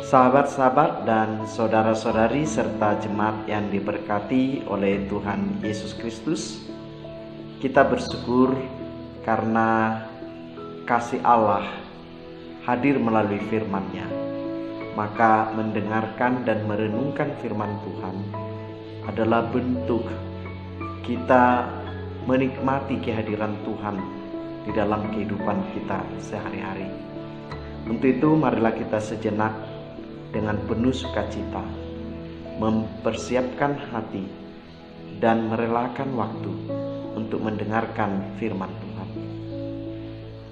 Sahabat-sahabat dan saudara-saudari serta jemaat yang diberkati oleh Tuhan Yesus Kristus, kita bersyukur karena kasih Allah hadir melalui firman-Nya. Maka mendengarkan dan merenungkan firman Tuhan adalah bentuk kita menikmati kehadiran Tuhan di dalam kehidupan kita sehari-hari. Untuk itu marilah kita sejenak dengan penuh sukacita mempersiapkan hati dan merelakan waktu untuk mendengarkan firman Tuhan.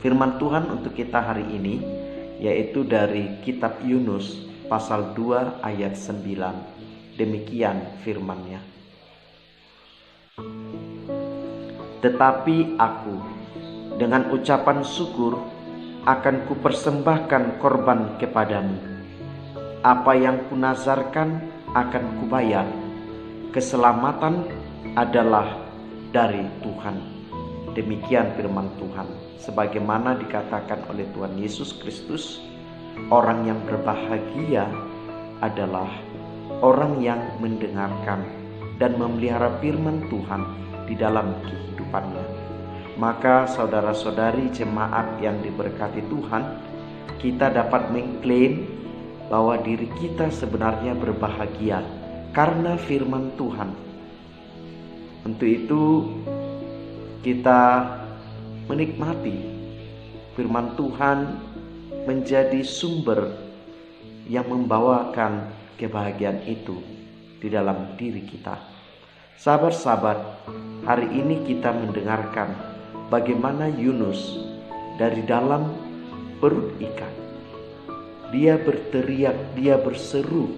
Firman Tuhan untuk kita hari ini yaitu dari kitab Yunus pasal 2 ayat 9. Demikian firman-Nya. Tetapi aku dengan ucapan syukur akan kupersembahkan korban kepadamu. Apa yang kunazarkan akan kubayar. Keselamatan adalah dari Tuhan. Demikian firman Tuhan. Sebagaimana dikatakan oleh Tuhan Yesus Kristus, orang yang berbahagia adalah orang yang mendengarkan dan memelihara firman Tuhan di dalam kehidupannya. Maka saudara-saudari jemaat yang diberkati Tuhan, kita dapat mengklaim bahwa diri kita sebenarnya berbahagia karena firman Tuhan. Untuk itu kita menikmati firman Tuhan menjadi sumber yang membawakan kebahagiaan itu di dalam diri kita. Sahabat-sahabat, hari ini kita mendengarkan bagaimana Yunus dari dalam perut ikan. Dia berteriak, dia berseru,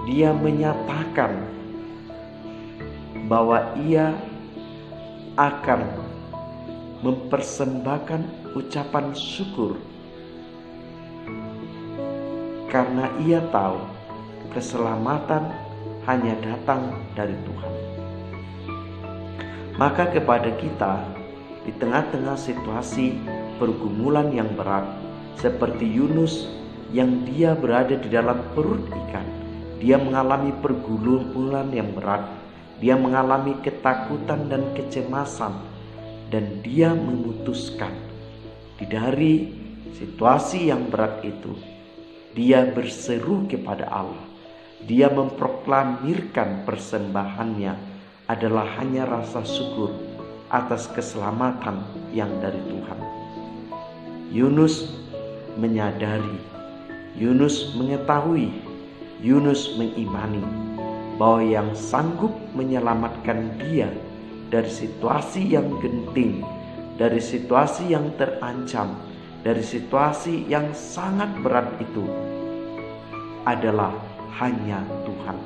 dia menyatakan bahwa ia akan mempersembahkan ucapan syukur karena ia tahu keselamatan hanya datang dari Tuhan. Maka kepada kita di tengah-tengah situasi pergumulan yang berat seperti Yunus yang dia berada di dalam perut ikan, dia mengalami pergumulan yang berat, dia mengalami ketakutan dan kecemasan, dan dia memutuskan dari situasi yang berat itu dia berseru kepada Allah. Dia memproklamirkan persembahannya adalah hanya rasa syukur atas keselamatan yang dari Tuhan. Yunus menyadari, Yunus mengetahui, Yunus mengimani bahwa yang sanggup menyelamatkan dia dari situasi yang genting, dari situasi yang terancam, dari situasi yang sangat berat itu adalah hanya Tuhan.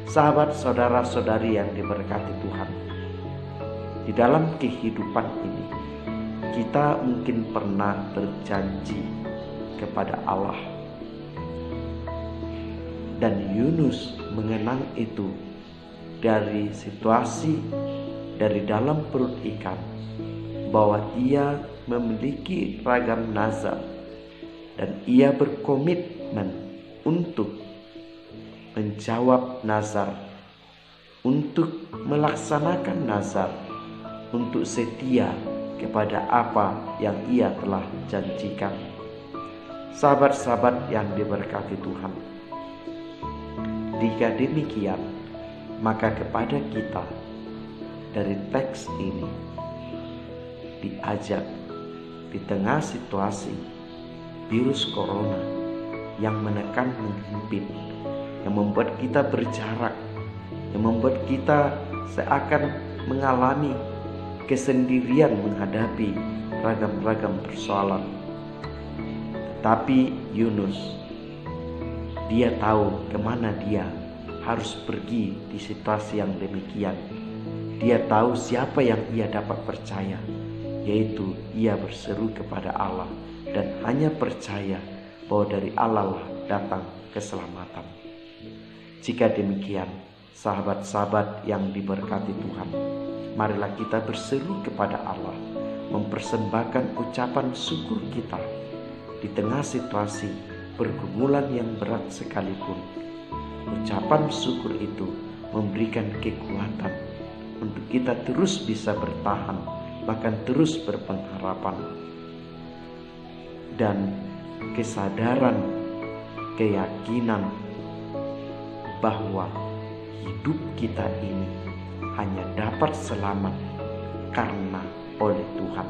Sahabat, saudara-saudari yang diberkati Tuhan, di dalam kehidupan ini kita mungkin pernah berjanji kepada Allah, dan Yunus mengenang itu dari situasi dari dalam perut ikan, bahwa ia memiliki ragam nazar dan ia berkomitmen untuk menjawab nazar, untuk melaksanakan nazar, untuk setia kepada apa yang ia telah janjikan. Sahabat-sahabat yang diberkati Tuhan, jika demikian, maka kepada kita dari teks ini diajak di tengah situasi virus corona yang menekan menghimpit, yang membuat kita berjarak, yang membuat kita seakan mengalami kesendirian menghadapi ragam-ragam persoalan. Tetapi Yunus, dia tahu kemana dia harus pergi di situasi yang demikian. Dia tahu siapa yang ia dapat percaya, yaitu ia berseru kepada Allah dan hanya percaya bahwa dari Allah lah datang keselamatan. Jika demikian, sahabat-sahabat yang diberkati Tuhan, marilah kita berseru kepada Allah, mempersembahkan ucapan syukur kita di tengah situasi pergumulan yang berat sekalipun, ucapan syukur itu memberikan kekuatan untuk kita terus bisa bertahan, bahkan terus berpengharapan. Dan kesadaran, keyakinan bahwa hidup kita ini hanya dapat selamat karena oleh Tuhan.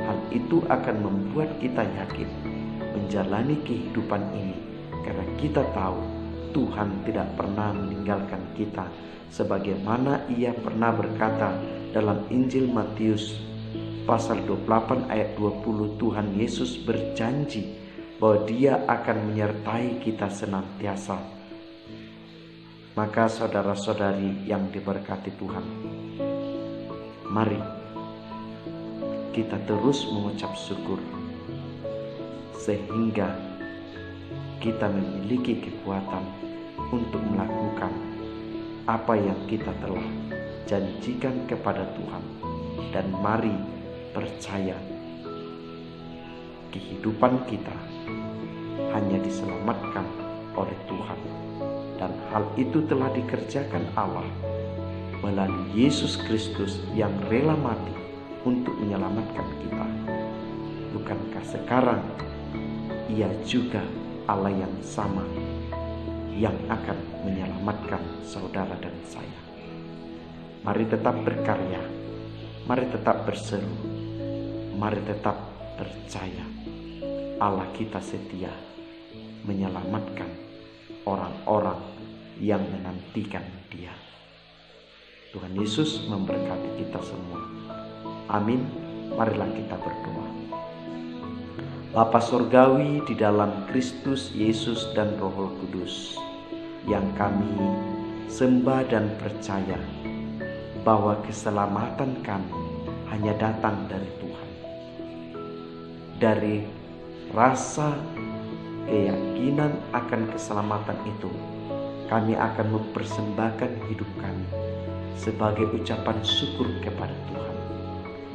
Hal itu akan membuat kita yakin menjalani kehidupan ini karena kita tahu Tuhan tidak pernah meninggalkan kita, sebagaimana Ia pernah berkata dalam Injil Matius pasal 28 ayat 20. Tuhan Yesus berjanji bahwa Dia akan menyertai kita senantiasa. Maka saudara-saudari yang diberkati Tuhan, mari kita terus mengucap syukur sehingga kita memiliki kekuatan untuk melakukan apa yang kita telah janjikan kepada Tuhan. Dan mari percaya kehidupan kita hanya diselamatkan oleh Tuhan, dan hal itu telah dikerjakan Allah melalui Yesus Kristus yang rela mati untuk menyelamatkan kita. Bukankah sekarang Ia juga Allah yang sama yang akan menyelamatkan saudara dan saya? Mari tetap berkarya, mari tetap berseru, mari tetap percaya Allah kita setia menyelamatkan orang-orang yang menantikan Dia. Tuhan Yesus memberkati kita semua. Amin. Marilah kita berdoa. Bapa Surgawi, di dalam Kristus Yesus dan Roh Kudus, yang kami sembah dan percaya bahwa keselamatan kami hanya datang dari Tuhan. Dari rasa keyakinan akan keselamatan itu, kami akan mempersembahkan hidup kami sebagai ucapan syukur kepada Tuhan,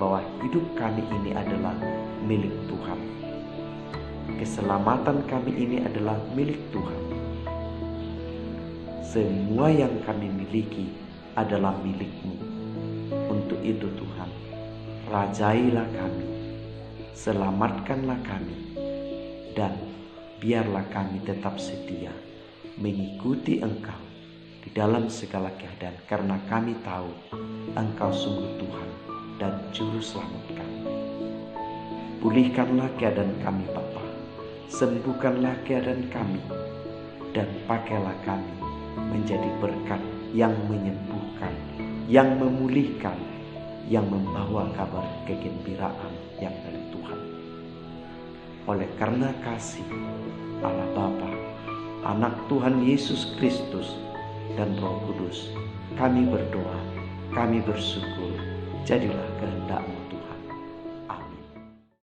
bahwa hidup kami ini adalah milik Tuhan. Keselamatan kami ini adalah milik Tuhan. Semua yang kami miliki adalah milik-Mu. Untuk itu Tuhan, rajailah kami, selamatkanlah kami, dan biarlah kami tetap setia mengikuti Engkau di dalam segala keadaan, karena kami tahu Engkau sungguh Tuhan dan Juru Selamat kami. Pulihkanlah keadaan kami Bapa, sembuhkanlah keadaan kami, dan pakailah kami menjadi berkat yang menyembuhkan, yang memulihkan, yang membawa kabar kegembiraan yang dari Tuhan. Oleh karena kasih Allah Bapa, Anak Tuhan Yesus Kristus, dan Roh Kudus, kami berdoa, kami bersyukur, jadilah kehendak-Mu